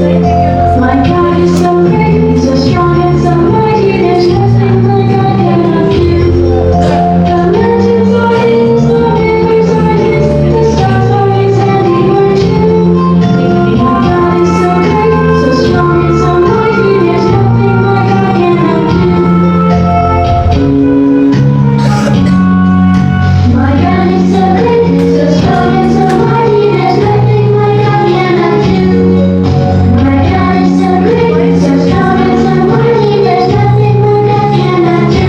My God is so great, so strong and so mighty. There's nothing my God cannot do. The mountains are His, the rivers are His, the stars are His handiwork too. My God is so great, so strong and so mighty. There's nothing my God cannot do. My God is so great, so strong and so mighty. There's nothing my God cannot do. My God is so great, so strong and so mighty. There's nothing my God cannot do.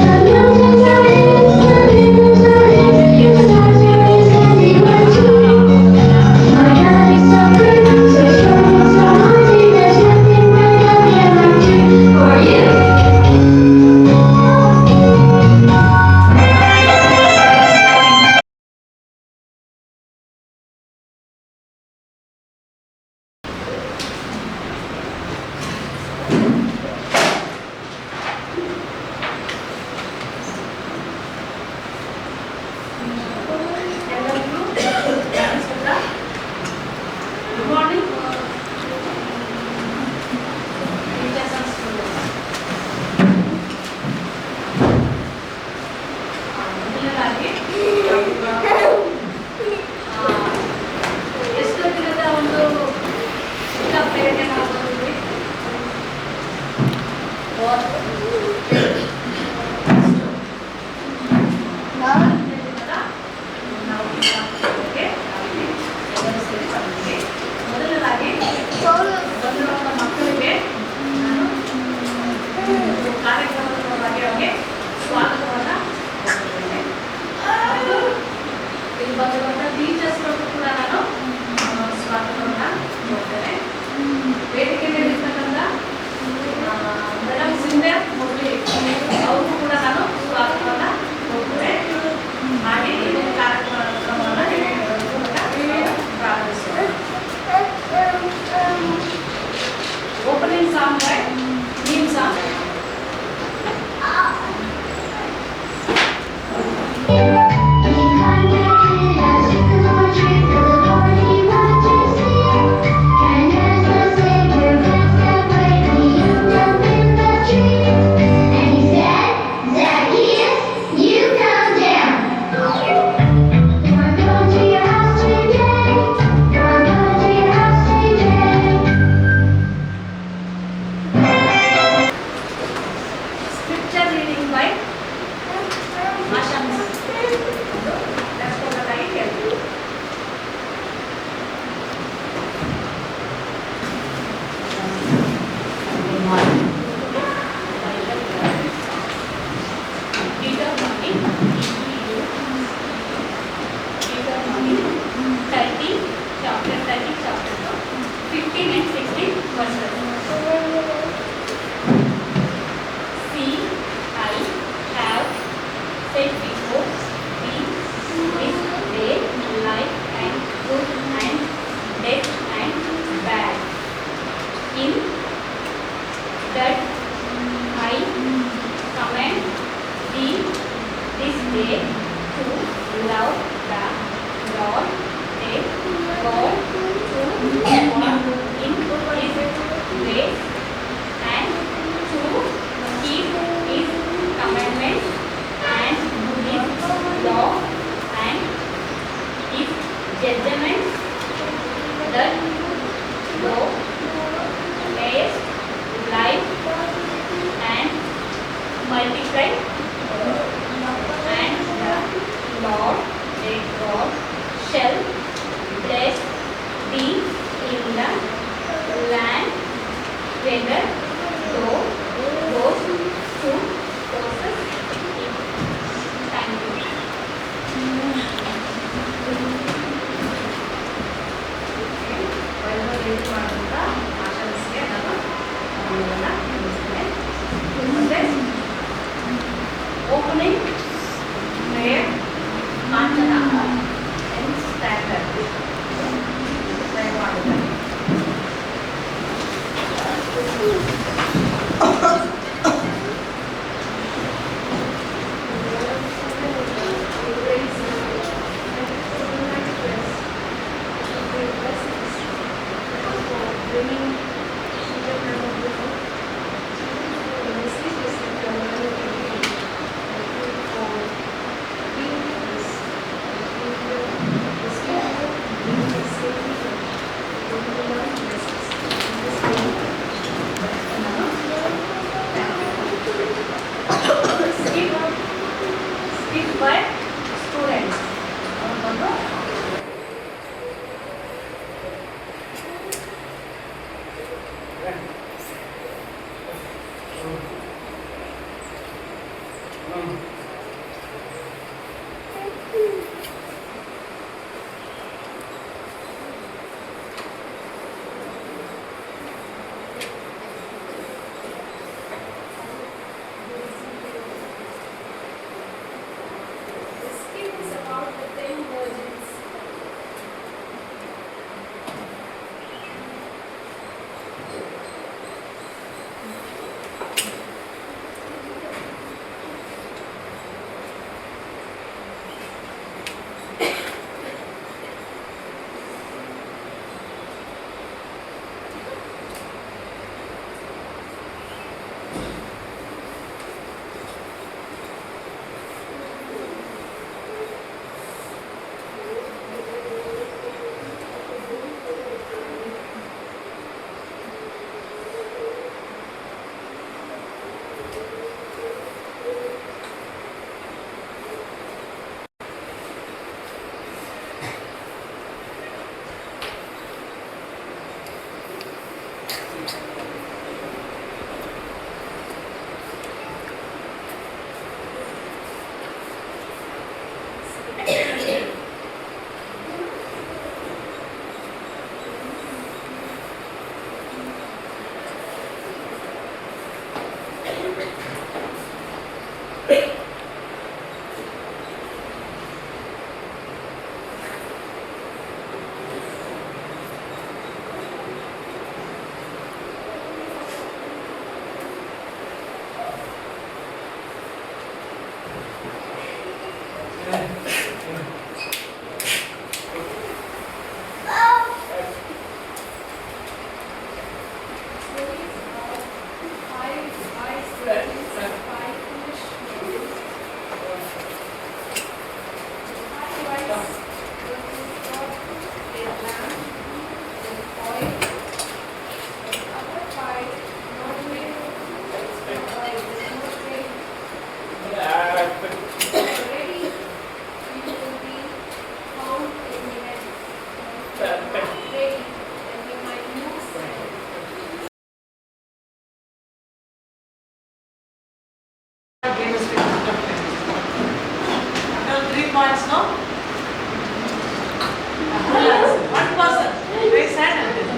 The mountains are His, the rivers are His, the stars are His handiwork too. My God is so great, so strong and so mighty. There's nothing my God cannot do for you. Good morning. Teachers and students. ಮೊದಲನೇದಾಗಿ ಎಷ್ಟು ದಿನದ ಒಂದು ಚಿಕ್ಕ ಪ್ರೇರಣೆ ನಾವು ಬಂದಿದ್ವಿ. ನಾವು ಮೊದಲನೇದಾಗಿ ಬಂದಿರುವಂಥ ಮಕ್ಕಳಿಗೆ ನಾನು ಕಾರ್ಯಕ್ರಮದ ಭಾಗವಾಗಿ ಸ್ವಾಗತವನ್ನು ಕೊಡ್ತೇನೆ. ಮತ್ತು ಇಲ್ಲಿ ಬಂದಿರುವಂಥ ಟೀಚರ್ಸ್ಗಳಿಗೂ ಕೂಡ ನಾನು ಸ್ವಾಗತವನ್ನು ಕೊಡ್ತೇನೆ. ವೇದಿಕೆ ಮೇಲೆ ಇರ್ತಕ್ಕಂಥ ಮೇಡಮ್ ಸಿಂಧೆ ಮುರಳಿ ಅವ್ರಿಗೂ ಕೂಡ ನಾನು ಸ್ವಾಗತವನ್ನು ಕೊಡ್ತೇನೆ. ಹಾಗೆ ಈ ಒಂದು ಕಾರ್ಯಕ್ರಮವನ್ನು ಪ್ರಾರಂಭಿಸೋಣ. Opening song, right? Theme song. Scripture reading by Masha Miss. Let's go to the title. Peter Money, Peter Money, 30 chapter 15 and 16 verses. See, I have said before thee this day life and good and death and bad. In that I command thee this day to love the Lord thy God, to walk in His ways and to keep His commandments and His law and His judgments, that thou mayest life and multiply, and the Lord thy God shall bless thee in the land whether thou goest to possess it. Thank you. Opening prayer, Kanchana and standard. Thank you. This king is about the 10 virgins. Game is very tough. Now 3 points, no? One person. Raise hand and then.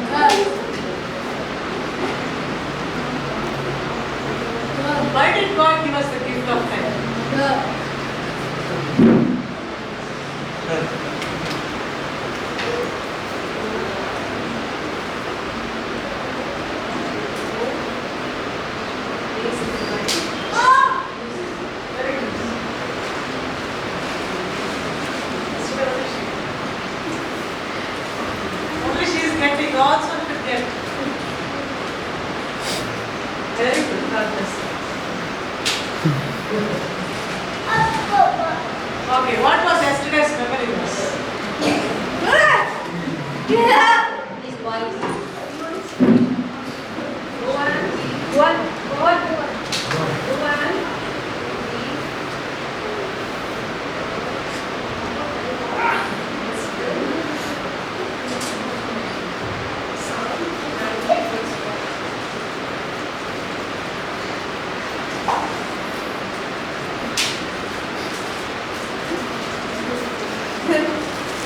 Why did God give us the gift of time? Very good. Only she is getting, also should get. Very good, God bless you. Okay, what was yesterday's memory verse?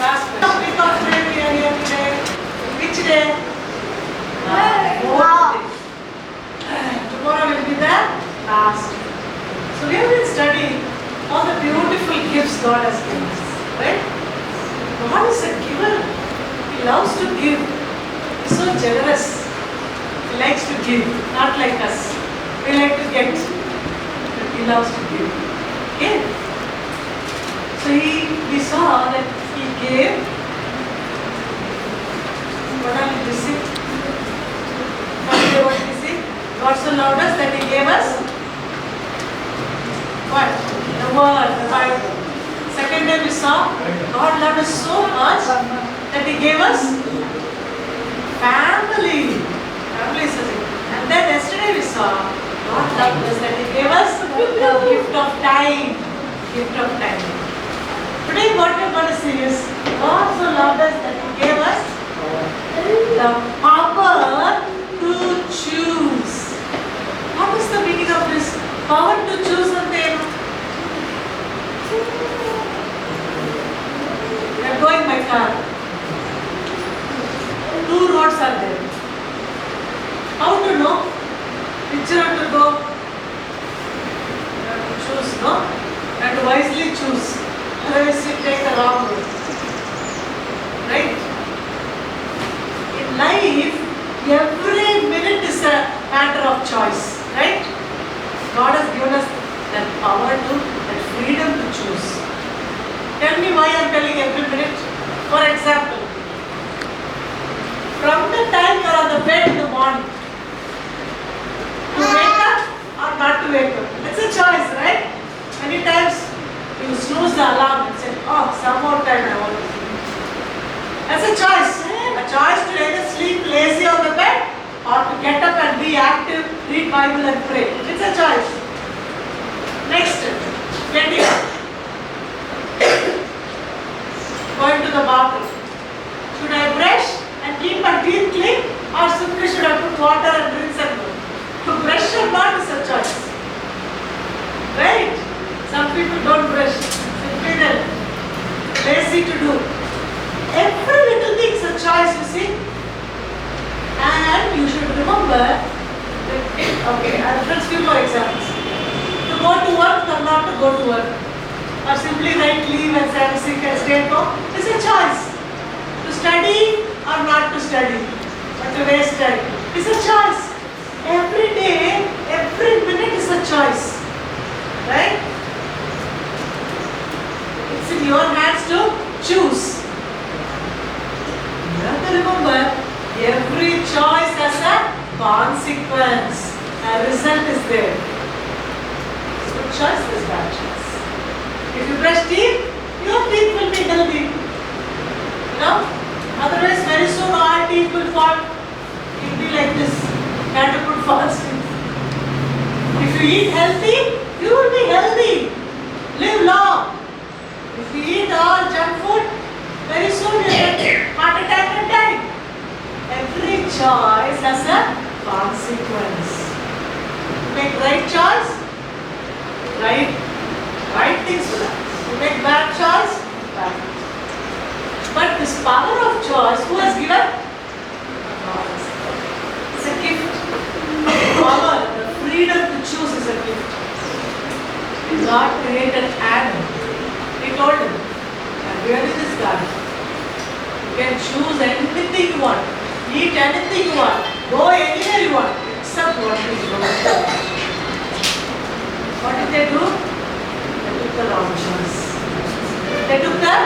Last week of May we are here today. Which day? Fourth day. Tomorrow will be the last day. So we have been studying all the beautiful gifts God has given us, right? God is a giver. He loves to give. He's so generous. He likes to give, not like us. We like to get, but He loves to give. Okay? So we saw that He gave. What are we missing? What we see? God so loved us that He gave us what? The Word, the Bible. Second day we saw God loved us so much that He gave us family. Family is a thing. And then yesterday we saw God loved us that He gave us the gift of time. Gift of time. Today what we're going to see is God so loved us that He gave us the power to choose. What is the meaning of this? Power to choose ante enu? I'm going by car. Two roads are there. How to know which road to go? You have to choose, no? You have to wisely choose. Otherwise you take the wrong road. Right? In life, every minute is a matter of choice. Right? God has given us that power to, that freedom to choose. Tell me why I am telling every minute. For example, from the time you are on the bed in the morning, to wake up or not to wake up. It's a choice, right? Many times you snooze the alarm and say, oh, some more time I want to sleep. That's a choice. A choice to either sleep lazy on the bed or to get up and be active, read Bible and pray. It's a choice. Next, getting up. Going to the bathroom. Should I brush and keep my teeth clean or simply should I put water and rinse and go? To brush or not is a choice. Right? Some people don't brush. Simply they're lazy to do. Every little thing is a choice, you see. And you should remember that, okay, I'll give few more examples. To go to work or not to go to work. Or simply write leave and say I'm sick and stay at home. It's a choice. To study or not to study. Or to waste time. It's a choice. Every day, every minute is a choice. Right? It's in your hands to choose. You have to remember, every choice has a consequence. A result is there. It's good choice, is bad choice. If you brush teeth, your teeth will be healthy. You know? Otherwise, very soon our teeth will fall. It will be like this. You have to put false teeth. If you eat healthy, you will be healthy. Live long. If you eat all junk food, very soon you will get heart attack and die. Every choice has a consequence. Make right choice, right things will happen. You make bad choice, bad things. But this power of choice, who has given? God. It's a gift. The power, the freedom to choose is a gift. God created Adam. He told him, I'm really this garden. You can choose anything you want, eat anything you want, go anywhere you want, except what is wrong. What did they do? They took the wrong choice. They took the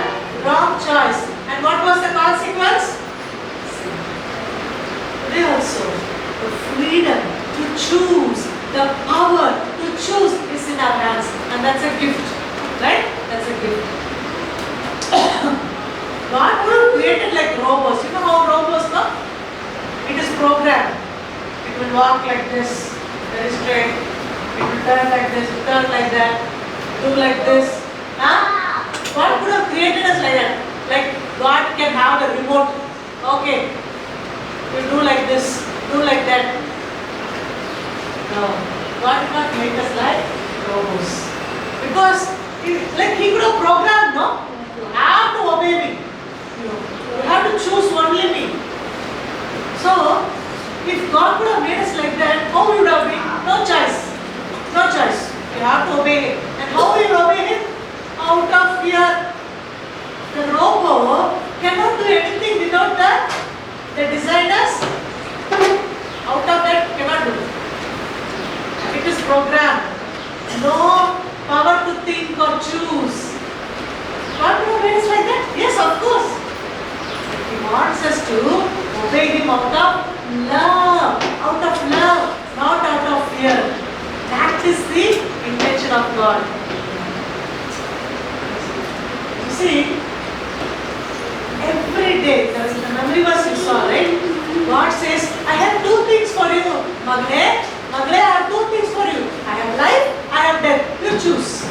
wrong choice. And what was the consequence? Today also, the freedom to choose, the power to choose is in our hands. And that's a gift. Right? That's a gift. God would have created like robots. You know how robots work? It is programmed. It will walk like this, very straight. It will turn like this, turn like that, do like this. Huh? God could have created us like that. Like God can have the remote. Okay, you do like this, do like that. No, God did not make us like robots. Because like He could have programmed, no? You have to obey me. You have to choose only me. So, if God could have made us like that, how would have been? No choice. No choice. You have to obey Him. And how will you obey Him? Out of fear. The robot cannot do anything without the designers. Out of that, cannot do. It is programmed. No power to think or choose. God could have made us like that? Yes, of course. He wants us to obey Him out of love. Out of love, not out of fear. That is the intention of God. You see, every day, there is the memory verse you saw, right? God says, I have two things for you. Magne, I have two things for you. I have life, I have death. You choose.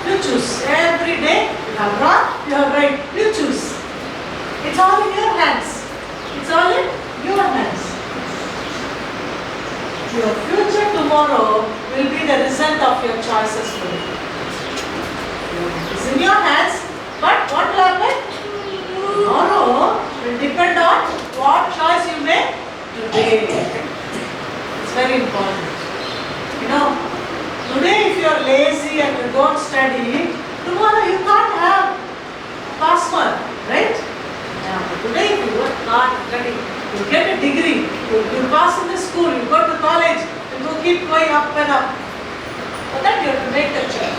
You choose. Every day, you have wrong, you have your choices today. It's in your hands, but what will happen? Tomorrow will depend on what choice you make today. It's very important. You know, today if you are lazy and you don't study, tomorrow you can't have pass mark, right? Yeah, but today if you work hard, study, you get a degree, you pass in the school, you go to college, you go keep going up and up. For that you have to make a choice.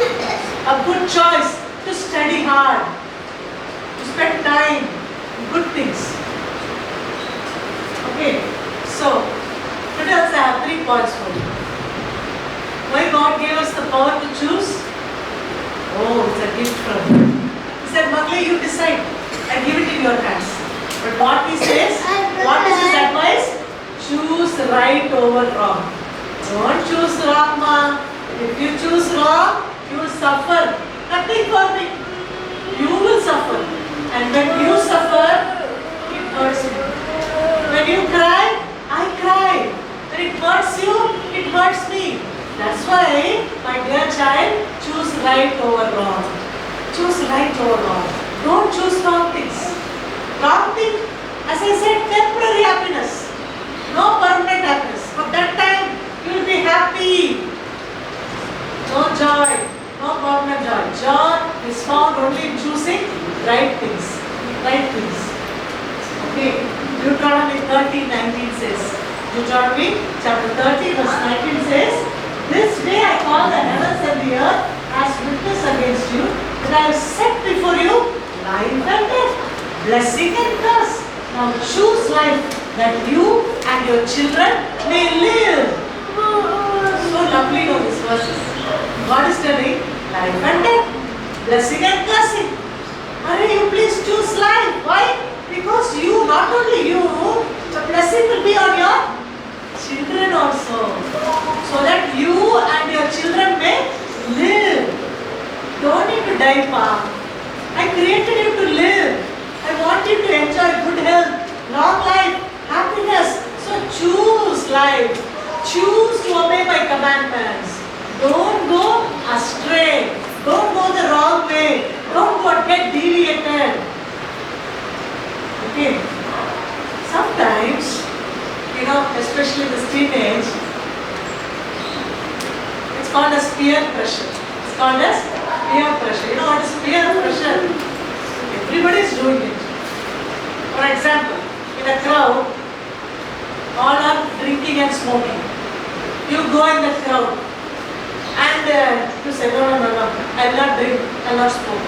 A good choice to study hard, to spend time in good things. Okay, so today also I have 3 points for you. Why God gave us the power to choose? Oh, it's a gift from Him. He said, Magli, you decide. I give it in your hands. But what He says, what is His advice? Choose right over wrong. Don't choose wrong, ma. If you choose wrong, you will suffer. Nothing for me. You will suffer. And when you suffer, it hurts me. When you cry, I cry. When it hurts you, it hurts me. That's why, my dear child, choose right over wrong. Choose right over wrong. Don't choose wrong things. Wrong thing, as I said, temporary happiness. No permanent happiness. For that time, you will be happy. No joy. No permanent joy. Joy is found only in choosing right things. Right things. Okay. Deuteronomy 30:19 says. Deuteronomy chapter 30 verse 19 says, this day I call the heavens and the earth as witness against you, that I have set before you life and death, blessing and curse. Now choose life, that you and your children may live. So lovely know these verses. God is telling life and death, blessing and cursing. Hurry, you please choose life. Why? Because you, not only you, the blessing will be on your children also. So that you and your children may live. Don't need to die, Pa. I created you to live. I want you to enjoy good health, long life, happiness. So choose life. Choose to obey my commandments. Don't go astray. Don't go the wrong way. Don't go get deviated. Okay. Sometimes, you know, especially this teenage, it's called as peer pressure. It's called as peer pressure. You know what is peer pressure? Everybody is doing it. For example, in a crowd, all are drinking and smoking. You go in the crowd and you say, no, I'll not drink, I'll not smoke.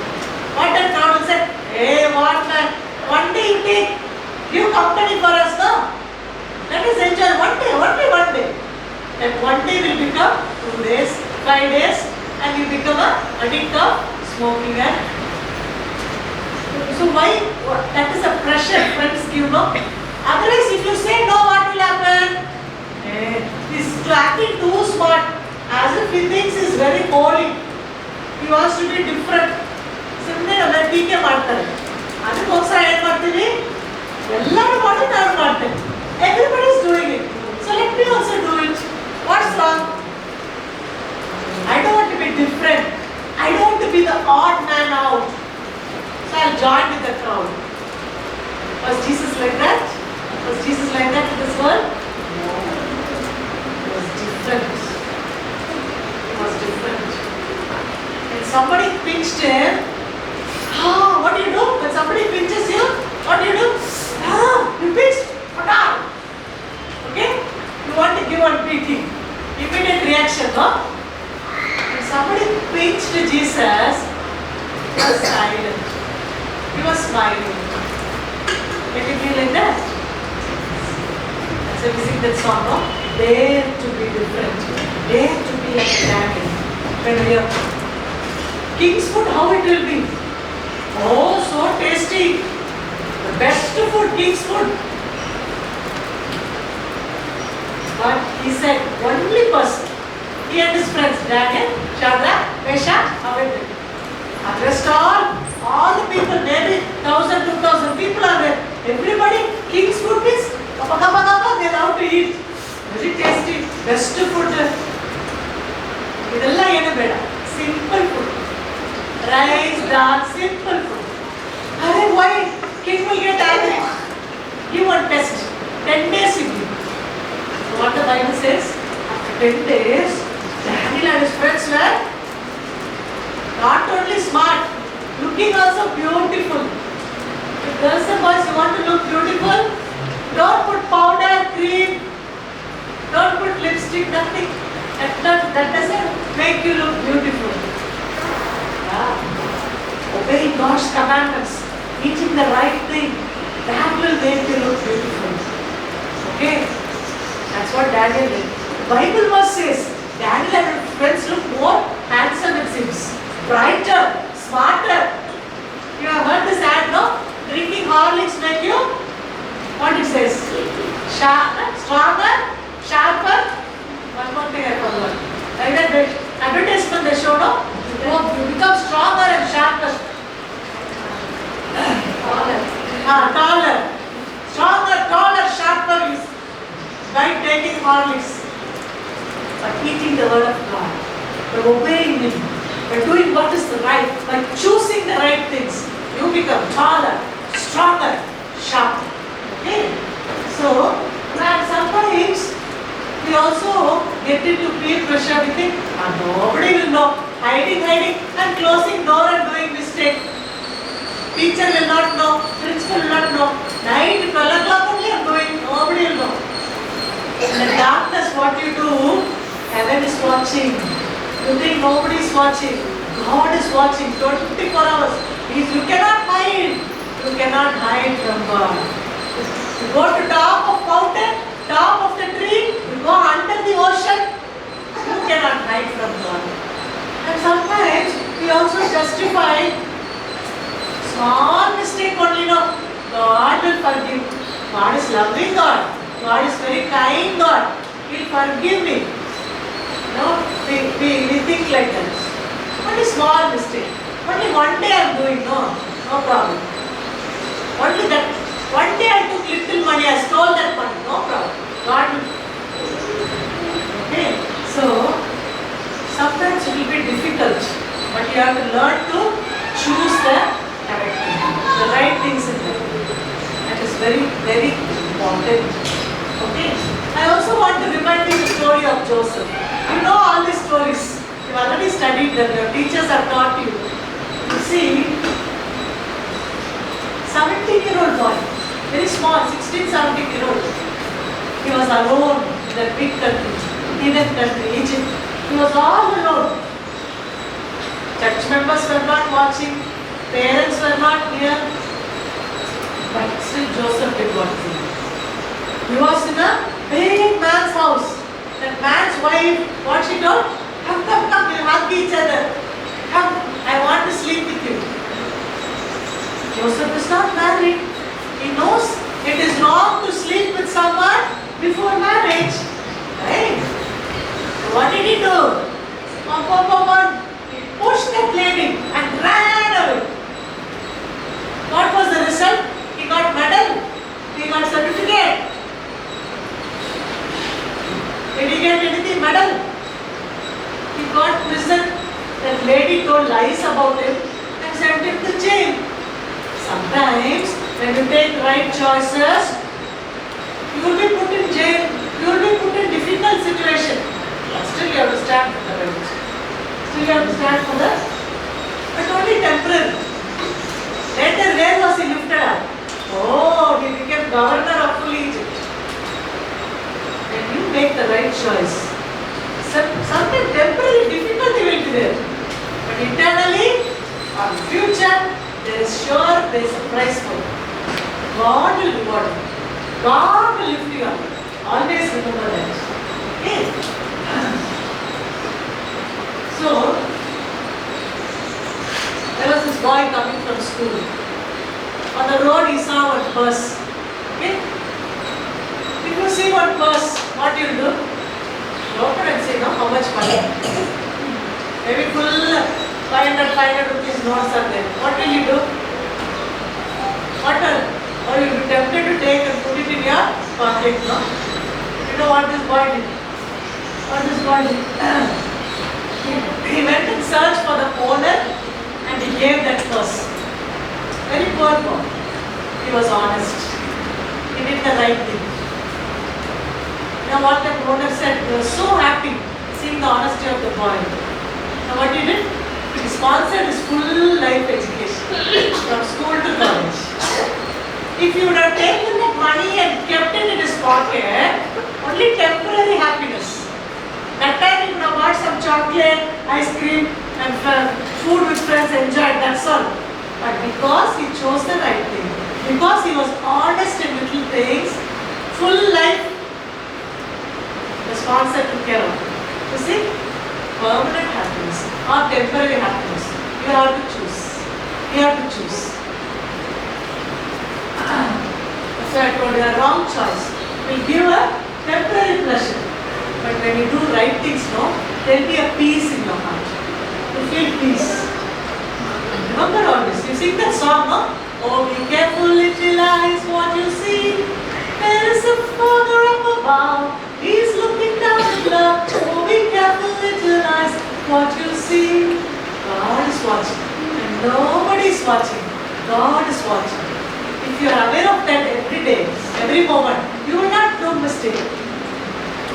What the crowd will say, hey, what man, one day you take, give company for us, no? Let us enjoy one day. That one day will become 2 days, 5 days, and you become an addict of smoking and so why? That is a pressure friends give, no? Otherwise, if you say no, what will happen? He's acting too smart, as if he thinks he's very holy. He wants to be different. ಸುಮ್ಮನೆ ನಮ್ಮ ಟೀಕೆ ಮಾಡ್ತಾರೆ. ಅದಕ್ಕೋಸ್ಕರ ಏನು ಮಾಡ್ತೀವಿ? ಎಲ್ಲರೂ ಮಾಡಿ ನಾನು ಮಾಡ್ತೇನೆ. Everybody is doing it. So let me also do it. What's wrong? I don't want to be different. I don't want to be the odd man out. So I'll join with the crowd. Was Jesus like that? Was Jesus like that in this world? No. He was different. He was different. When somebody pinched him, what do you do? When somebody pinches you, what do? You pinched. Okay? You want to give one beating. Immediate reaction, no? When somebody pinched Jesus, he was silent. He was smiling. Can you feel like that? That's why we sing that song, no? Dare to be different. Dare to be like a dragon. When we are King's food, how it will be? Oh, so tasty. The best food, King's food. But he said, only person. He and his friends, Daniel, Shadrach, Meshach, Abednego. The rest all the people, maybe 1,000, 2,000 people are there. Everybody, King's food means, they love to eat. Very tasty, best food. ಇದೆಲ್ಲ ಏನು people get angry. Give one test. 10 days you give. So what the Bible says? After 10 days, Daniel and his friends were not only smart, looking also beautiful. If girls and boys, you want to look beautiful, don't put powder, cream, don't put lipstick, nothing. That doesn't make you look beautiful. Yeah. Obeying God's commandments, eating the right thing, that will make you look beautiful. Okay? That's what Daniel did. The Bible verse says, Daniel and his friends look more handsome, it seems. Brighter, smarter. You have heard this ad, no? Drinking Horlicks make you, what it says? Stronger, sharper. One more thing I forgot. Like that advertisement they show, no? You become stronger and sharper. Taller. Stronger, taller, sharper is by taking Horlicks. By eating the word of God. By obeying Him. By doing what is the right. By choosing the right things. You become taller, stronger, sharper. Okay? So, and sometimes we also get into peer pressure. We think, nobody will know. Hiding and closing door and doing mistake. Teacher will not know, principal will not know. Night, 12 o'clock only I am doing, nobody will know. In the darkness, what you do, heaven is watching. You think nobody is watching. God is watching 24 hours. You cannot hide. You cannot hide from God. You go to top of mountain, top of the tree, you go under the ocean, you cannot hide from God. And sometimes we also justify small mistake only, no. God will forgive. God is loving God. God is very kind God. He will forgive me. No, we think like that. Only small mistake. Only one day I am doing, no problem. Only that, one day I took little money, I stole that money, no problem. God will. Okay, so sometimes it will be difficult, but you have to learn to choose the correct thing, the right things in life. That is very, very important. Okay. I also want to remind you the story of Joseph. You know all these stories. You have already studied them. Your teachers have taught you. You see, 17-year-old boy, very small, 16, 17-year-old. He was alone in that big country, heathen country, Egypt. He was all alone. Church members were not watching, parents were not near, but still Joseph did what he did. He was in a big man's house. That man's wife, what she told? Come, we'll hug each other. Come, I want to sleep with you. Joseph is not married. He knows it is wrong to sleep with someone before marriage. Right? So what did he do? He pushed that lady and ran away. What was the result? He got medal. He got certificate. Did he get anything? Medal? He got prison. That lady told lies about him and sent him to jail. Sometimes when you take right choices, you will be put in jail. You will be put in difficult situation. But still you have to stand for the right. Still you have to stand for the, but only temporary. Later where was he lifted up? Oh, he became governor of full Egypt. When you make the right choice, sometimes temporary difficulty will be there. But internally, for the future, there is a prize for you. God will reward you. God will lift you up. Always remember that. Okay? So, there was this boy coming from school. On the road he saw one purse. Okay? If you see one purse, what you do? You open and say, no, how much money? Maybe full 500 rupees notes are there. What will you do? Or you will be tempted to take and put it in your pocket, no? You know what this boy did? He went and searched for the owner and he gave that purse. Very poor boy. He was honest. He did the right thing. You know what the owner said? They were so happy seeing the honesty of the boy. Now what he did? He sponsored his full life education from school to college. If you would have taken that money and kept it in his pocket, only temporary happiness. That time he would have bought some chocolate, ice cream and food with friends enjoyed, that's all. But because he chose the right thing, because he was honest in little things, full life, the sponsor took care of. You see, permanent happiness or temporary happiness. You have to choose. You have to choose. So I told you a wrong choice will give a temporary pleasure. But when you do right things, no, there will be a peace in your heart. You feel peace. Remember all this. You sing that song, no? Oh, be careful, little eyes, what you see. There is a Father up above. He's looking down in love. Oh, be careful, little eyes, what you see. God is watching. And nobody is watching. God is watching. If you are aware of that every day, every moment, you will not do mistake.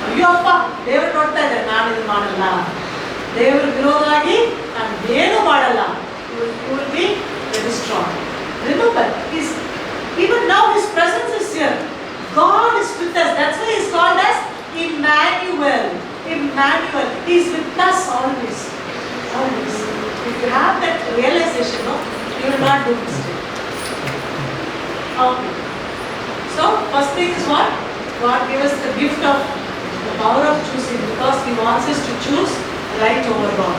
ಅಯ್ಯೋ ಅಪ್ಪ ದೇವರು ನೋಡ್ತಾ ಇದ್ದಾರೆ, ನಾನು ಇದು ಮಾಡಲ್ಲ, ದೇವರು ವಿರೋಧ ಆಗಿ ನಾನು ಏನು ಮಾಡಲ್ಲ. You will be very strong. Remember, even now His presence is here. God is with us. That's why He is called as Emmanuel. Emmanuel. He is with us always. Always. If you have that realization, no, you will not do mistake. Okay. So, first thing is what? God gave us the gift of the power of choosing because He wants us to choose right over wrong.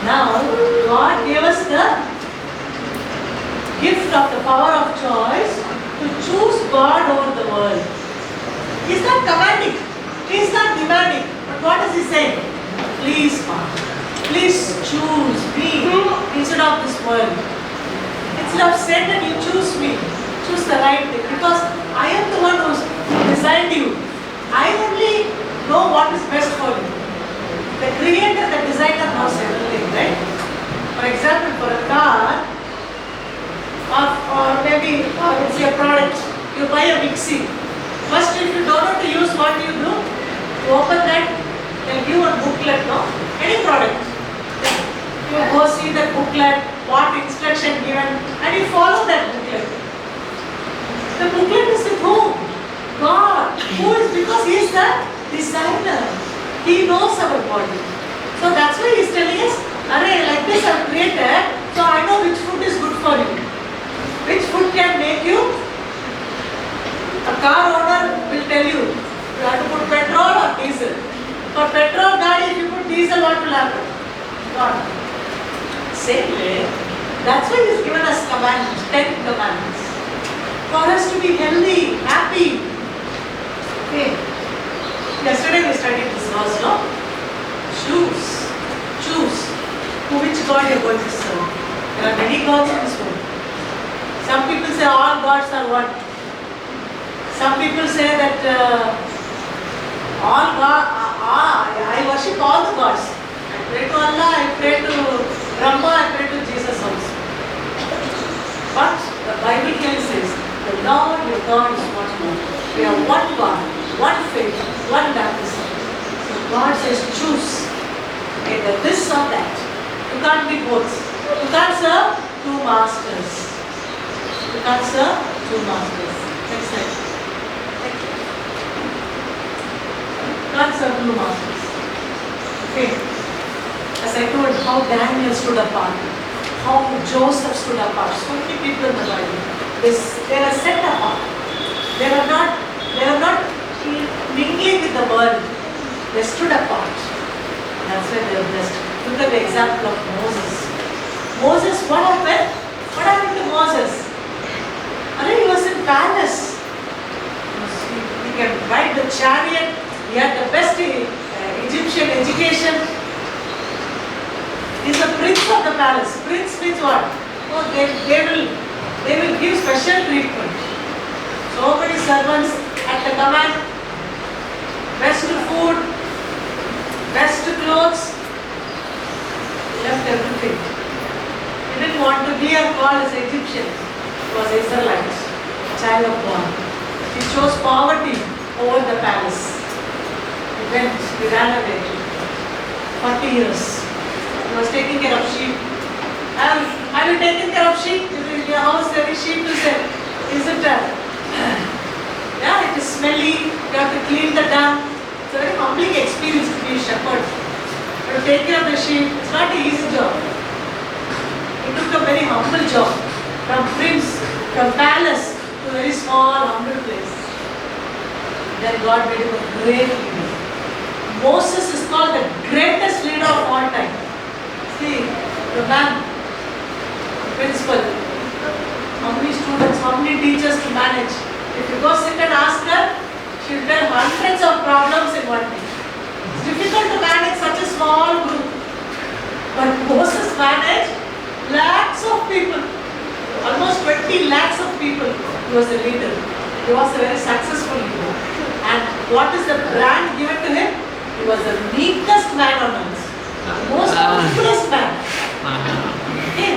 Now, God gave us the gift of the power of choice to choose God over the world. He is not commanding, He is not demanding, but what is He saying? Please, God, please choose me instead of this world. Instead of Satan, you choose me. Choose the right thing because I am the one who designed you. I only know what is best for you. The creator, the designer knows everything, right? For example, for a car, or maybe it's your product, you buy a mixie. First, if you don't know to use, what do? You open that, they'll give a booklet, no? Any product. You go see that booklet, what instruction given, and you follow that booklet. The booklet is with whom? God. Who is? Because He is the designer. He knows our body. So that's why He is telling us, Array, like this I have created, so I know which food is good for you. Which food can make you? A car owner will tell you, you have to put petrol or diesel. For petrol guy, if you put diesel, what will happen? God. Same way, that's why He has given us commandments, 10 commandments. For us to be healthy, happy. Okay. Yesterday we studied this verse, no? Choose. Choose. Which God you are going to serve. There are many gods in this world. Some people say all gods are what? Some people say that all God, I worship all the gods. I pray to Allah, I pray to Brahma, I pray to Jesus also. But the Bible clearly says, the Lord your God is one God. We have one God, one faith, one baptism. So God says choose either this or that. You can't be both. You can't serve two masters. You can't serve two masters. Next slide. You can't serve two masters. Okay. As I told how Daniel stood apart, how Joseph stood apart. So many people in the Bible. They were set apart. They were not mingling with the world. They stood apart. That's why they were blessed. Look at the example of Moses. Moses, what happened? What happened to Moses? He was in palace. He can ride the chariot. He had the best Egyptian education. He's the prince of the palace. Prince means what? Oh, they will give special treatment. So many servants at the command. Best food, best clothes. He left everything. He didn't want to be called as Egyptian. He was Israelite. child of God. He chose poverty over the palace. He went, he ran away. 40 years. He was taking care of sheep. Have you taken care of sheep? In your house there is sheep to say. Is it yeah, it is smelly. You have to clean the dung. It's a very humbling experience to be a shepherd. You have to take care of the sheep. It's not an easy job. He took a very humble job. From prince, from palace to a very small, humble place. Then God made him a great leader. Moses is called the greatest leader of all time. See, the man, principal, how many students, how many teachers to manage. If you go sit and ask her, she will tell hundreds of problems in one day. It's difficult to manage such a small group. But Moses managed lakhs of people, almost 20 lakhs of people. He was a leader. He was a very successful leader. And what is the brand given to him? He was the meekest man on earth. The most humblest man. Okay.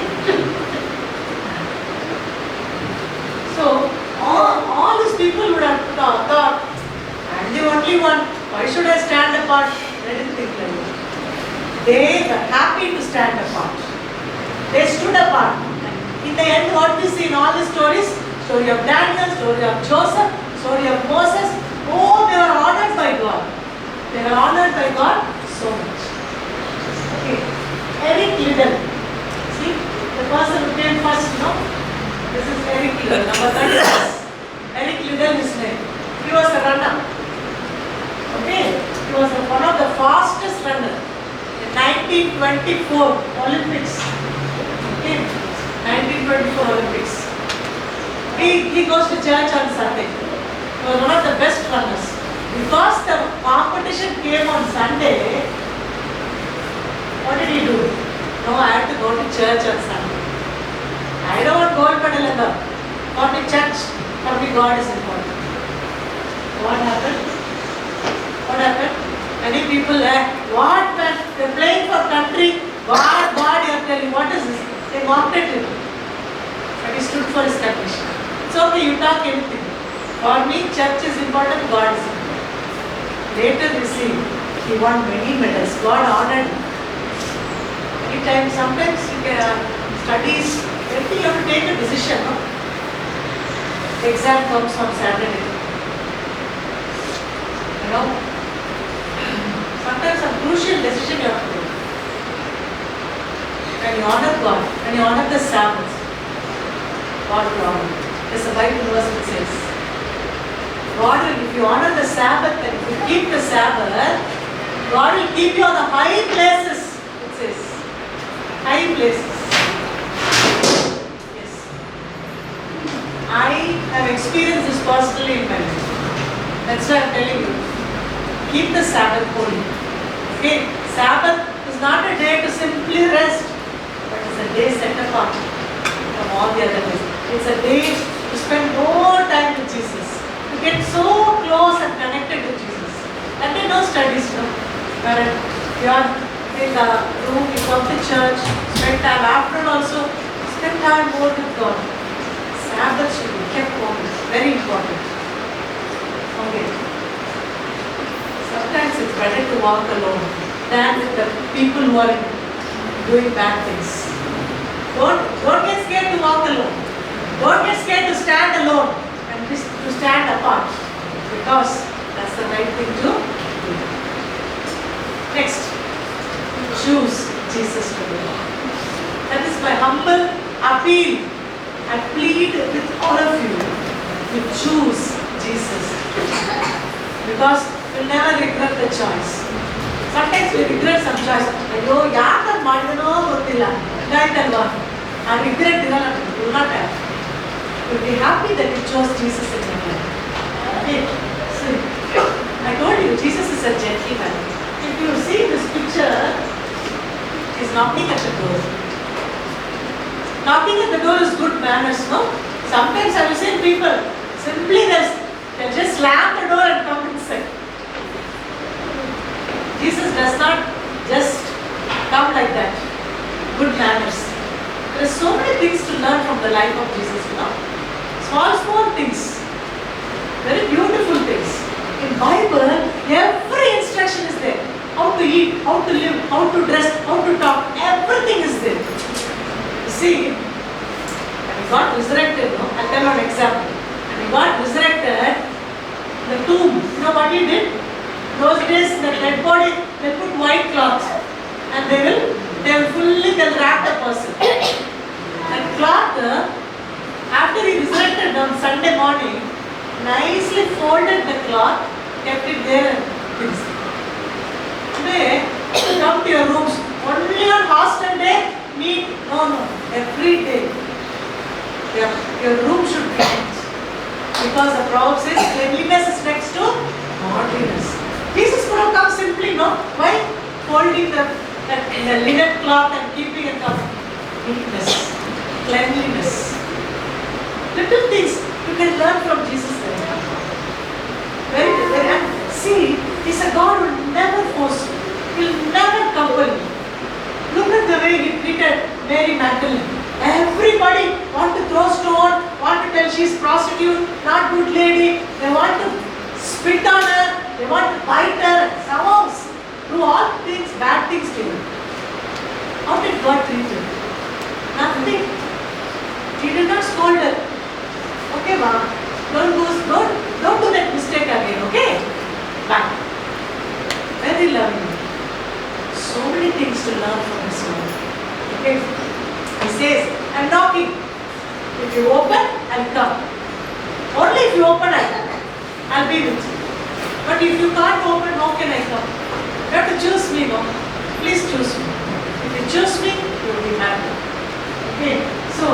So, all these people would have thought, I'm the only one. Why should I stand apart? They didn't think like that. They were happy to stand apart. They stood apart. In the end, what we see in all the stories, story of Daniel, story of Joseph, story of Moses, oh, they were honored by God. They were honored by God so much. Okay. Eric Liddell. See, the person who came first, no? This is Eric Liddell, number 36. Eric Liddell, his name. He was a runner. Okay. He was one of the fastest runners in 1924 Olympics. Okay. 1924 Olympics. He goes to church on Sunday. He was one of the best runners. Because the competition came on Sunday, what did he do? No, I have to go to church on Sunday. I don't want gold medal in the for me church, for me God is important. What happened? What happened? Many people, what man? They're playing for country. God, you are telling, what is this? They mocked at him. But he stood for his conviction. It's okay, you talk anything. For me, church is important, God is important. Later we see, he won many medals. God honored him. Anytime, sometimes you can studies, everything you have to take a decision. No? The exam comes on Saturday. You know, sometimes some crucial decision you have to take. When you honor God, when you honor the Sabbath, God will honor. As the Bible verse it says. God will, if you honor the Sabbath and if you keep the Sabbath, God will keep you on the high places, it says. High places. Yes. I have experienced this personally in my life. That's why I'm telling you. Keep the Sabbath holy. Okay? Sabbath is not a day to simply rest, but it's a day set apart from all the other days. It's a day to spend more time with Jesus. To get so close and connected with Jesus. And there are no studies, no? Where you are in the room, you come to church, spend time after also, spend time more with God. Sabbath should be kept holy. Very important. Okay. Sometimes it's better to walk alone than with the people who are doing bad things. Don't get scared to walk alone. Don't get scared to stand alone. To stand apart, because that's the right thing to do. Next, choose Jesus today. That is my humble appeal. I plead with all of you to choose Jesus because we'll never regret the choice. Sometimes we regret some choice. Ayyo, yaar madano gottilla. I regret will not have. You'll be happy that you chose Jesus in your life. Okay. So, I told you, Jesus is a gentleman. If you see this picture, he's knocking at the door. Knocking at the door is good manners, no? Sometimes I have seen people simply they'll just slam the door and come inside. Jesus does not just come like that. Good manners. There are so many things to learn from the life of Jesus, you know. Small things. dead body, they put white cloth and they'll wrap the person. And cloth, after he resurrected on Sunday morning, nicely folded the cloth, kept it there and things. Today, you come to your rooms, only on hostel day, neat. No, every day. Your room should be neat. Because the proverb says cleanliness is next to godliness. Jesus could have come simply, no? Why? Folding the linen cloth and keeping it up. Neatness, cleanliness. Little things you can learn from Jesus there. And see, He's a God who will never force you. He will never compel you. Look at the way He treated Mary Magdalene. Everybody want to throw stone, want to tell she's prostitute, not good lady. They want to spit on her, they want to bite her, somehow do all things, bad things to her. How did God treat her? Nothing. He did not scold her. Okay, ma'am, don't do that mistake again, okay? Back. Very loving. So many things to learn from His Word. Okay? He says, I'm knocking. If you open, I'll come. Only if you open, I'll be with you. But if you can't open, how can I come? You have to choose me, no? Please choose me. If you choose me, you will be happy. Okay? So,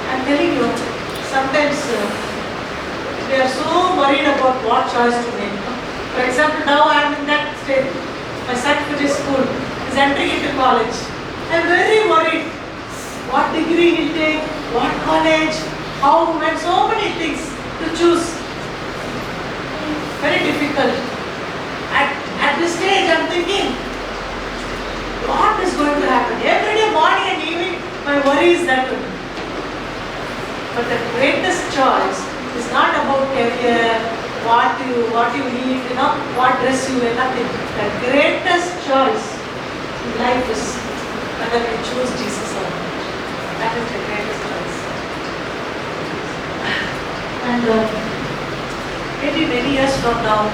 I'm telling you, sometimes we are so worried about what choice to make. For example, now I am in that state. My son finished school. He's entering into college. I'm very worried. What degree he'll take, what college, how, and so many things to choose. Very difficult. At this stage, I'm thinking, what is going to happen? Every day, morning and evening, my worry is that. But the greatest choice is not about career, what you eat, what dress you wear, nothing. The greatest choice in life is whether you choose Jesus or not. That is the greatest choice. And maybe many years from now,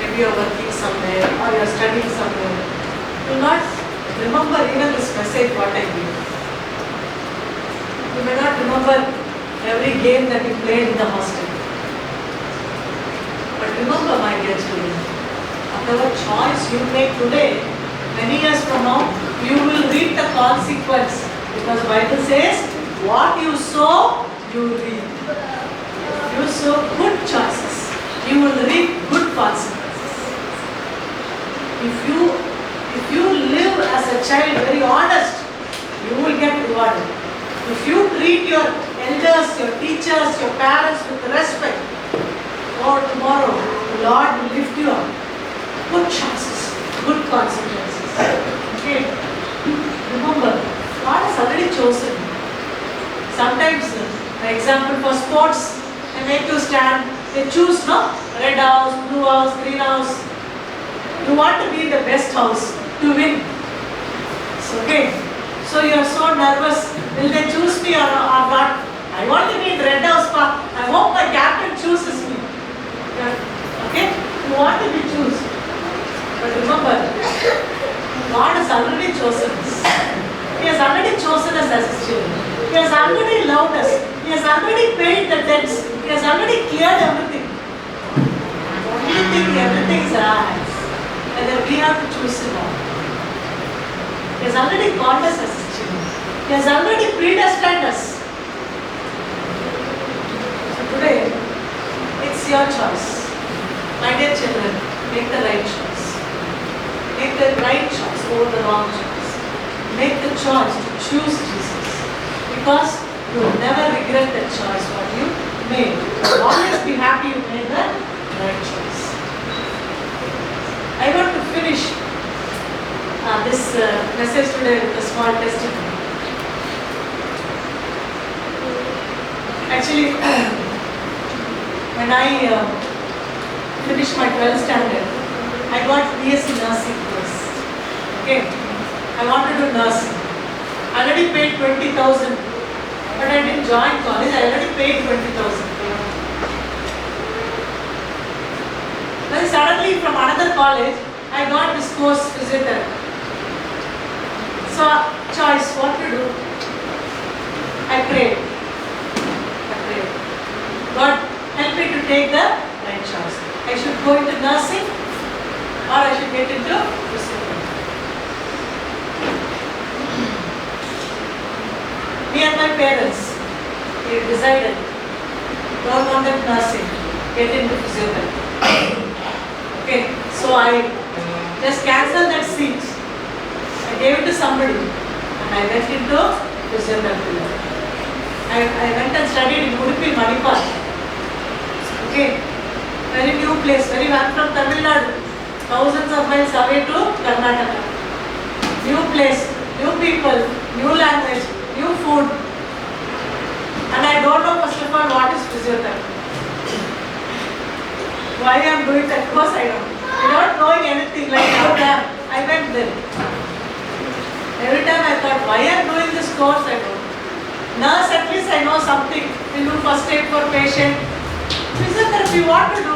maybe you are working somewhere or you are studying somewhere, you will not remember even this message what I gave. You may not remember every game that you played in the hostel. But remember, my dear children, whatever choice you make today, many years from now, you will reap the consequence. Because the Bible says, what you sow, you reap. If you sow good choices, you will reap good consequences. If you live as a child very honest, you will get rewarded. If you treat your elders, your teachers, your parents with respect, or tomorrow the Lord will lift you up. Good choices, good consequences. Okay? Remember, God has already chosen. Sometimes, for example, for sports, they make you stand, they choose, no? Red house, blue house, green house. You want to be in the best house to win. It's okay. So you are so nervous. Will they choose me or not? I want to be in the red house park. I hope my captain chooses me. Okay? You want to be chosen. But remember, God has already chosen us. He has already chosen us as His children. He has already loved us. He has already paid the debts. He has already cleared everything. The only thing, everything is in our hands. Whether we have to choose it or not. He has already called us as His children. He has already predestined us. So today, it's your choice. My dear children, make the right choice. Make the right choice over the wrong choice. Make the choice to choose Jesus. Because you will never regret that choice what you made. You will always be happy you made the right choice. I want to finish this message today with a small testimony. Actually, when I finished my 12th standard, I got BSc nursing course. Okay, I wanted to do nursing. I already paid 20,000, but I didn't join college. I already paid 20,000. Then suddenly suddenly from another college, I got this course physiotherapy. So, choice, what to do? I prayed. God, help me to take the right choice. I should go into nursing or I should get into physiotherapy. Me and my parents, we decided, don't want that nursing, get into physiotherapy. Okay, so I just cancelled that seat. I gave it to somebody and I went into physiotherapy. I went and studied in Udupi, Manipal. Okay, very new place, very one from Tamil Nadu, thousands of miles away to Karnataka. New place, new people, new language, new food. And I don't know first of all what is physiotherapy. Why I am doing that course I don't know. Without knowing anything like that, I went there. Every time I thought, why I am doing this course I don't know. Nurse, at least I know something. We do first aid for patient. Physiotherapy, what to do?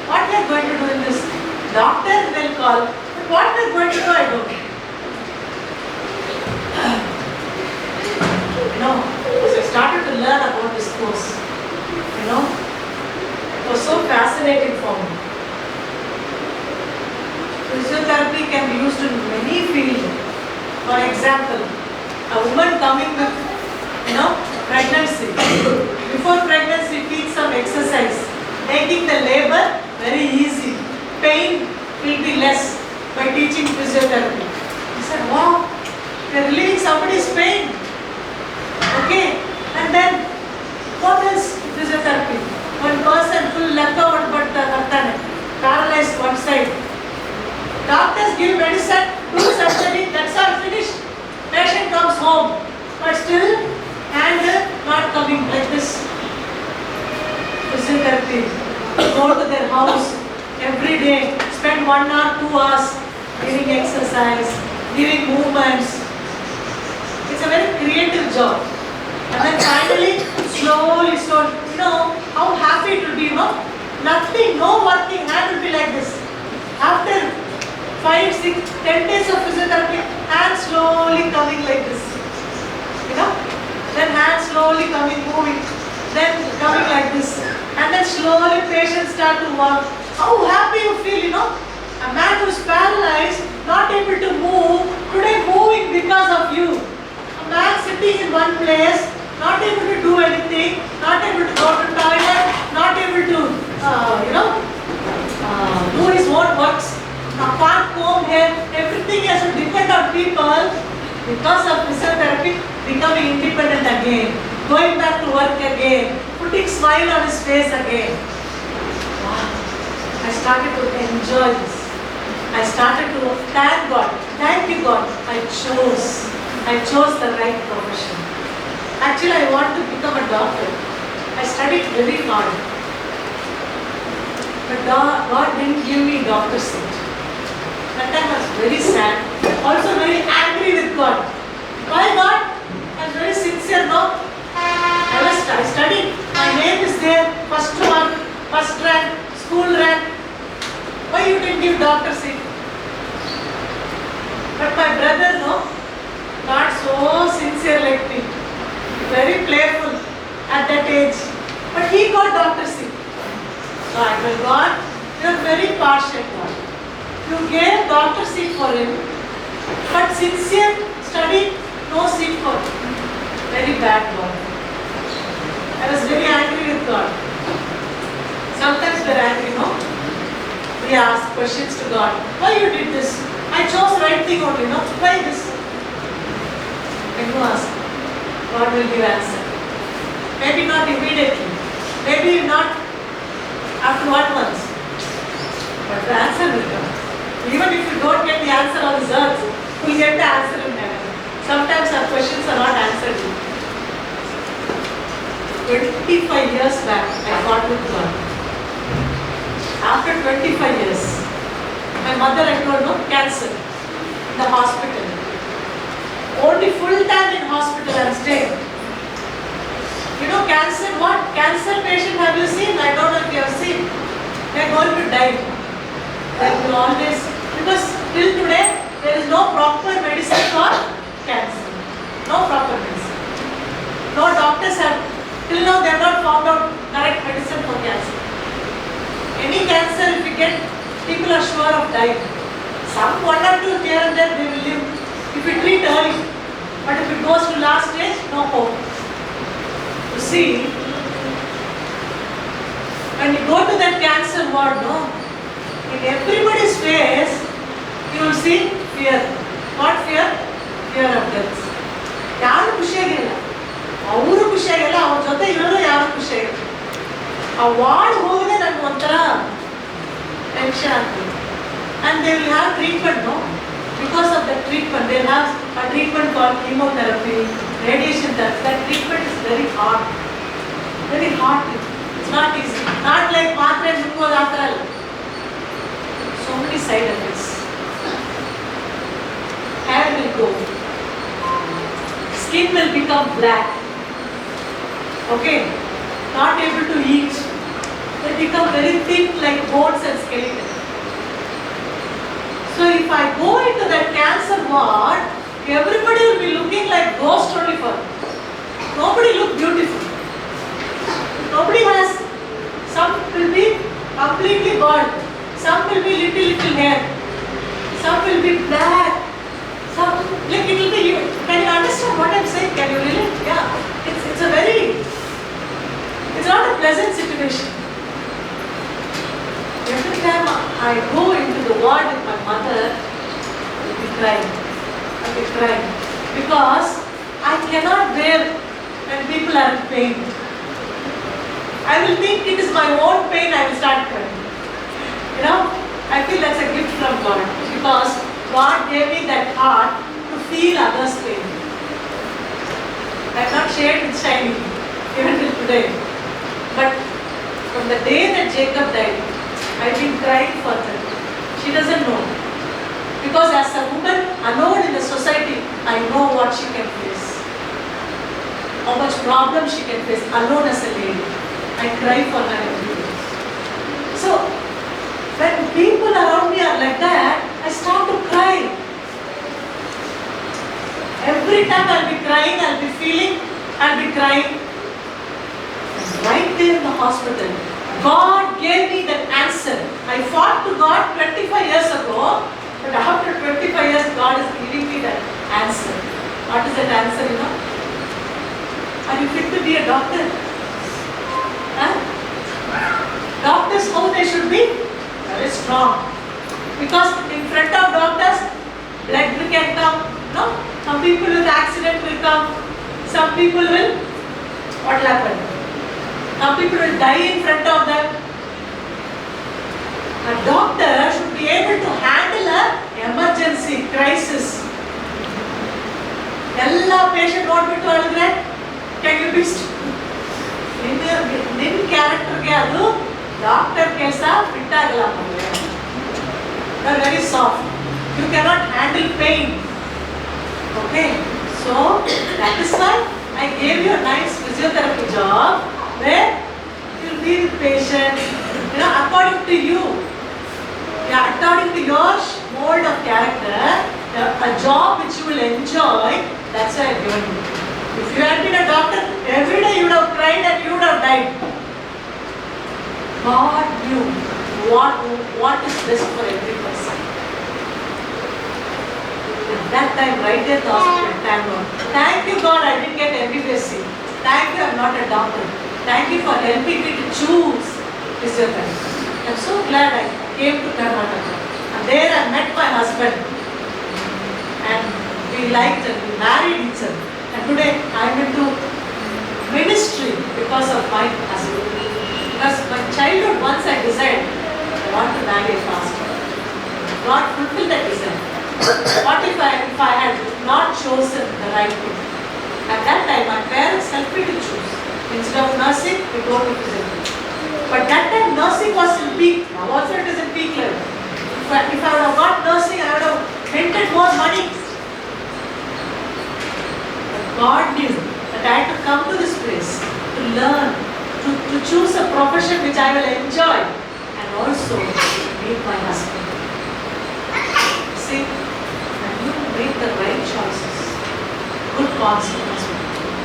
What we are going to do in this? Doctor will call. But what we are going to do, I don't know. As I started to learn about this course, it was so fascinating for me. Physiotherapy can be used in many fields. For example, a woman coming with pregnancy. Before pregnancy, teach some exercise, making the labor very easy. Pain will be less by teaching physiotherapy. I said, wow, they are relieving somebody's pain. Okay, and then what else physiotherapy? One person full left over but paralyzed one side. Doctors give medicine, do surgery, that's all finished. Patient comes home, but still hand not coming like this. Physiotherapy. Go to their house every day, spend 1 hour, 2 hours giving exercise, giving movements. It's a very creative job. And then finally, slowly, how happy it will be, Nothing, no working hand will be like this. After 5, 6, 10 days of physiotherapy, hand slowly coming like this. Then hand slowly coming, moving, then coming like this. And then slowly patients start to walk. How happy you feel, A man who is paralyzed, not able to move, today moving because of you. A man sitting in one place, not able to do anything, not able to go to toilet, not able to, do his own works. Can't comb hair, everything has to depend on people. Because of physiotherapy, becoming independent again, going back to work again, putting smile on his face again. Wow. I started to enjoy this. I started to thank God. Thank you, God. I chose the right profession. Actually, I want to become a doctor. I studied very hard. But God didn't give me doctor's seat. That time I was very sad. Also very angry with God. Why God? I was very sincere, no? I studied. My name is there. First one, first rank, school rank. Why you didn't give doctor seat? But my brother, not so sincere like me. Very playful at that age. But he got doctor seat. So I told God, you are very partial, God. You gave doctor seat for him, but sincere study, no seat for him. Very bad God. I was very angry with God. Sometimes we are angry, We ask questions to God. Why you did this? I chose right thing only, Why this? When you ask, God will give answer. Maybe not immediately. Maybe not after 1 month. But the answer will come. Even if you don't get the answer on this earth, you will get the answer in heaven. Sometimes our questions are not answered. 25 years back, I fought with God. After 25 years, my mother had told, cancer in the hospital. Only full time in hospital I am staying. Cancer, what? Cancer patient have you seen? I don't know if you have seen. They are going to die. There will always, because till today there is no proper medicine for cancer. No proper medicine. No doctors have, till now they have not found out correct medicine for cancer. Any cancer if you get, people are sure of dying. Some 1 or 2 here and there they will live if you treat early. But if it goes to last stage, no hope. You see, when you go to that cancer ward, no, in everybody's face, you will see fear. What fear? Fear of death. ಯಾರು ಖುಷಿಯಾಗಿಲ್ಲ, ಅವರು ಖುಷಿಯಾಗಿಲ್ಲ, ಅವ್ರ ಜೊತೆ ಇರೋರು ಯಾರು ಖುಷಿಯಾಗಿಲ್ಲ. ಆ ward ಹೋಗದೆ ನನಗೆ ಒಂಥರ ಟೆನ್ಷನ್ ಆಗ್ತದೆ. And they will have treatment, no? Because of the treatment, they have a treatment called chemotherapy, radiation therapy. That treatment is very hard. Very hard. It's not easy. Not like matre and glucose after all. So many side effects. Hair will go. Skin will become black. Okay? Not able to eat. They become very thin like bones and skeleton. So if I go into that cancer ward, everybody will be looking like ghost only for. Nobody look beautiful. Nobody has, some will be completely bald, some will be little hair, some will be black, some like it will be, can you understand what I'm saying? Can you relate? Yeah, it's a very, it's not a pleasant situation. Every time I go into the ward with my mother, I'll be crying. I'll be crying. Because I cannot bear when people are in pain. I will think it is my own pain, I will start crying. You know, I feel that's a gift from God. Because God gave me that heart to feel others' pain. I have not shared with Shiny, even till today. But from the day that Jacob died, I've been crying for her. She doesn't know. Because as a woman alone in the society, I know what she can face. How much problem she can face alone as a lady. I cry for her every day. So, when people around me are like that, I start to cry. Every time I'll be crying, I'll be feeling, I'll be crying. Right there in the hospital, God gave me that answer. I fought to God 25 years ago, but after 25 years, God is giving me that answer. What is that answer, you know? Are you fit to be a doctor? Huh? Doctors, how they should be? Very strong. Because in front of doctors, blood can come, no? Some people with accident will come. Some people will, what will happen? Some people will die in front of them. A doctor should be able to handle an emergency crisis. Ella patient ನೋಡ್ಬಿಟ್ಟು ಹೇಳಿದ್ರೆ can you be ನಿನ್ನ ಕ್ಯಾರೆಕ್ಟರ್ಗೆ ಅದು doctor ಕೆಲಸ fit ಆಗಲ್ಲ. You are very soft. You cannot handle pain. Okay, so that is why I gave you a nice physiotherapy job where you will be with patients, you know, according to you. Yeah, according to your mold of character, a job which you will enjoy, that's why I have given you. If you had been a doctor, every day you would have cried and you would have died. God knew what is best for every person. At that time, right there in the hospital, thank you God I didn't get MBBS seat. Thank you I'm not a doctor. Thank you for helping me to choose physiotherapy. I'm so glad I came to Karnataka. And there I met my husband. And we liked and we married each other. And today I'm into ministry because of my husband. Because my childhood, once I decided I want to marry a pastor. God fulfilled that desire. What if I had not chosen the right thing? At that time, my parents helped me to choose. Instead of nursing, we go to physiotherapy. But that time, nursing was in peak. Now also it is in peak level. If I would have got nursing, I would have minted more money. But God knew that I had to come to this place to learn, to choose a profession which I will enjoy, and also to meet my husband. See, when you make the right choices, good consequences.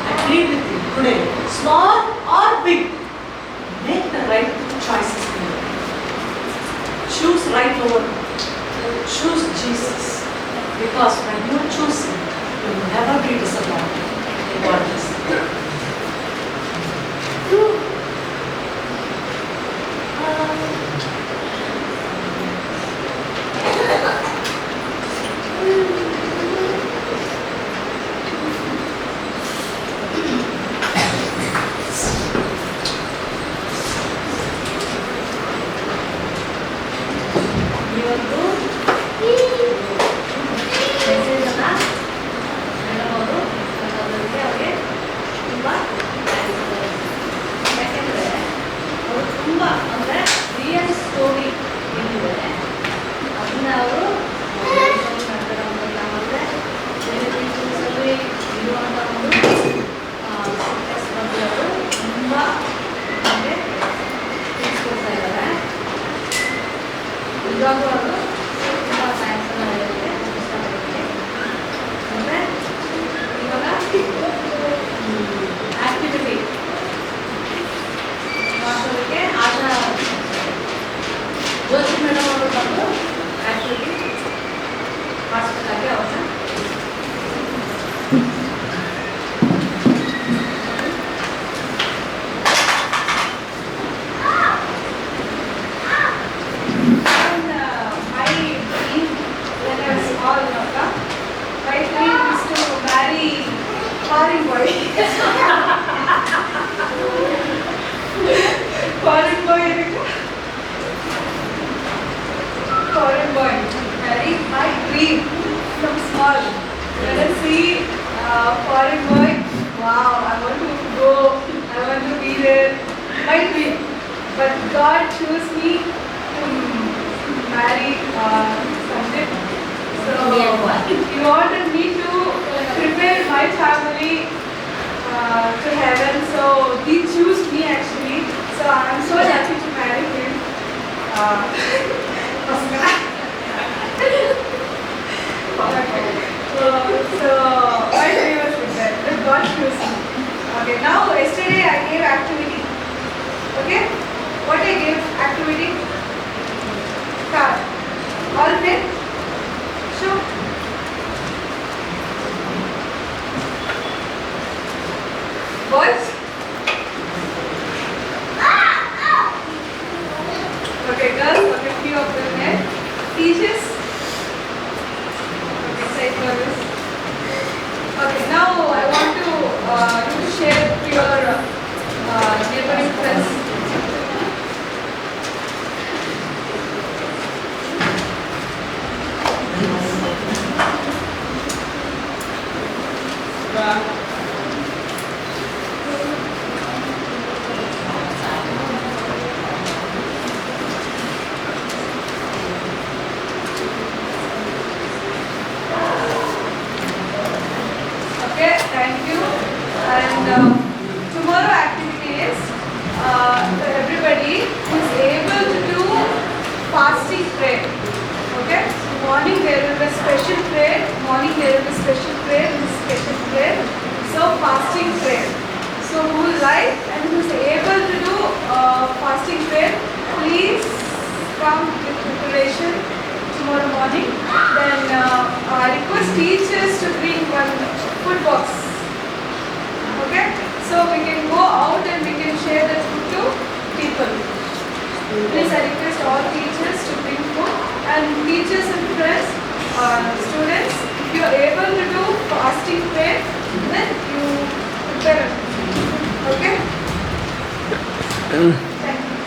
I plead with you today, small or big, make the right choices in your life. Choose right over. Choose Jesus. Because when you choose Him, you will never be disappointed in what He said. ಇವತ್ತು ಮೆಸೇಜನ್ನು madam ಅವರು ಅದಕ್ಕೆ ಅವ್ರಿಗೆ ತುಂಬ ಯಾಕೆಂದರೆ ಅವರು ತುಂಬ ಅಂದರೆ real story ಏನಿದೆ ಅದನ್ನ ಅವರು ನಡೆದರೆ ಬೇರೆ ಟೀಚರ್ಸಲ್ಲಿ ಇರುವಂಥ ಒಂದು ಸಿಕ್ನೆಸ್ ಬಗ್ಗೆ ಅವರು ತುಂಬ ನಮಗೆ ತಿಳಿಸ್ಕೊಡ್ತಾ ಇದ್ದಾರೆ. ಇವಾಗೂ ಅವರು ತುಂಬ ಥ್ಯಾಂಕ್ಸನ್ನು ಹೇಳೋಕ್ಕೆ ಇಷ್ಟಪಡ್ತೀನಿ. ಮತ್ತು ಇವಾಗ ಆ್ಯಕ್ಟಿವಿಟಿ ಮಾಡೋದಕ್ಕೆ ಆಶಾ ಜ್ಯೋತಿ ಮೇಡಮ್ ಅವರು ಬಂದು ಆ್ಯಕ್ಟಿವಿಟಿ ಮಾಡಿಸ್ಬೇಕಾಗಿ ಅವ್ರನ್ನ foreign boy. Foreign boy. Foreign boy. Very my dream from small. When I see foreign boy, wow, I want to go. I want to be there. My dream. But God chose me to marry Sanjit. So He wanted me to prepare my family to heaven. So He chose me actually. So I'm so happy to marry him. So my dream was prepared. But God chose me. Okay. Now yesterday I gave activity. Okay. What I gave activity? Car. All men. Sure. Boys? Okay, girls, okay, few of them there. Teachers? Okay, side brothers. Okay, now I want to you to share to your neighboring friends. Okay, thank you. And tomorrow activity is everybody who is able to do fasting prayer. Okay, morning there will be a special prayer. Morning there will be special prayer. This special prayer. So fasting prayer. So who is like and who is able to do fasting prayer, please come with preparation tomorrow morning. Then I request teachers to bring one food box. Okay, so we can go out and we can share that food to people. Please, I request all teachers to bring food, and teachers and friends, students, if you are able to do fasting prayer, then you prepare it. Okay? Thank you.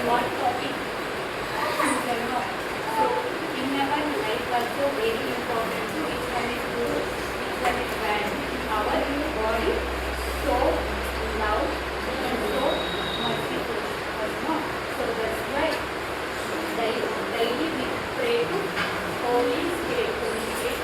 What topic you can know. So in our life also very important to which one is good, which one is bad. Our body so loud and so merciful. No? So that's why daily we pray to Holy Spirit. Holy Spirit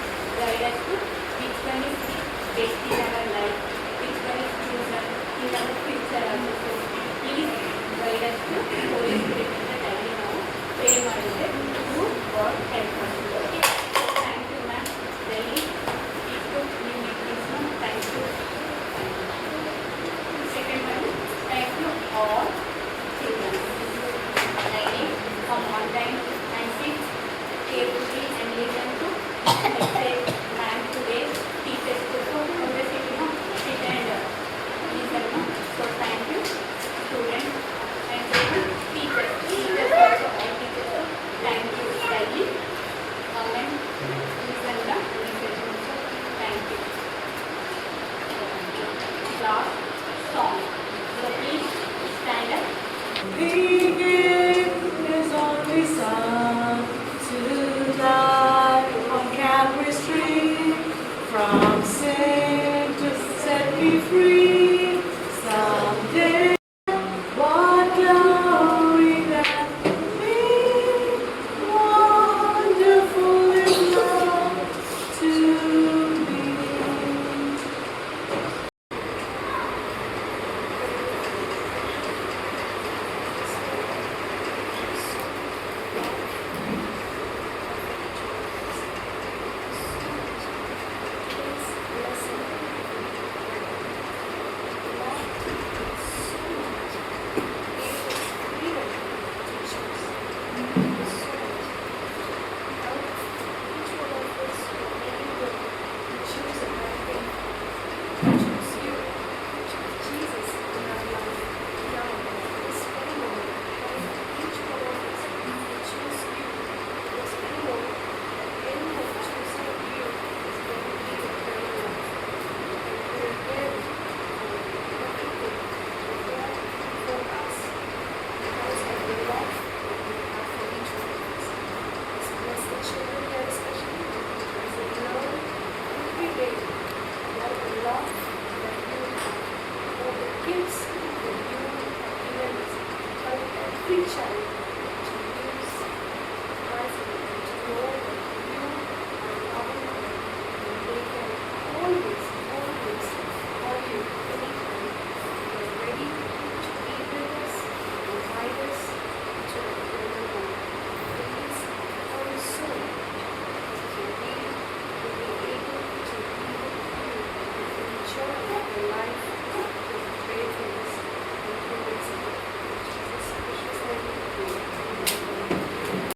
loving child.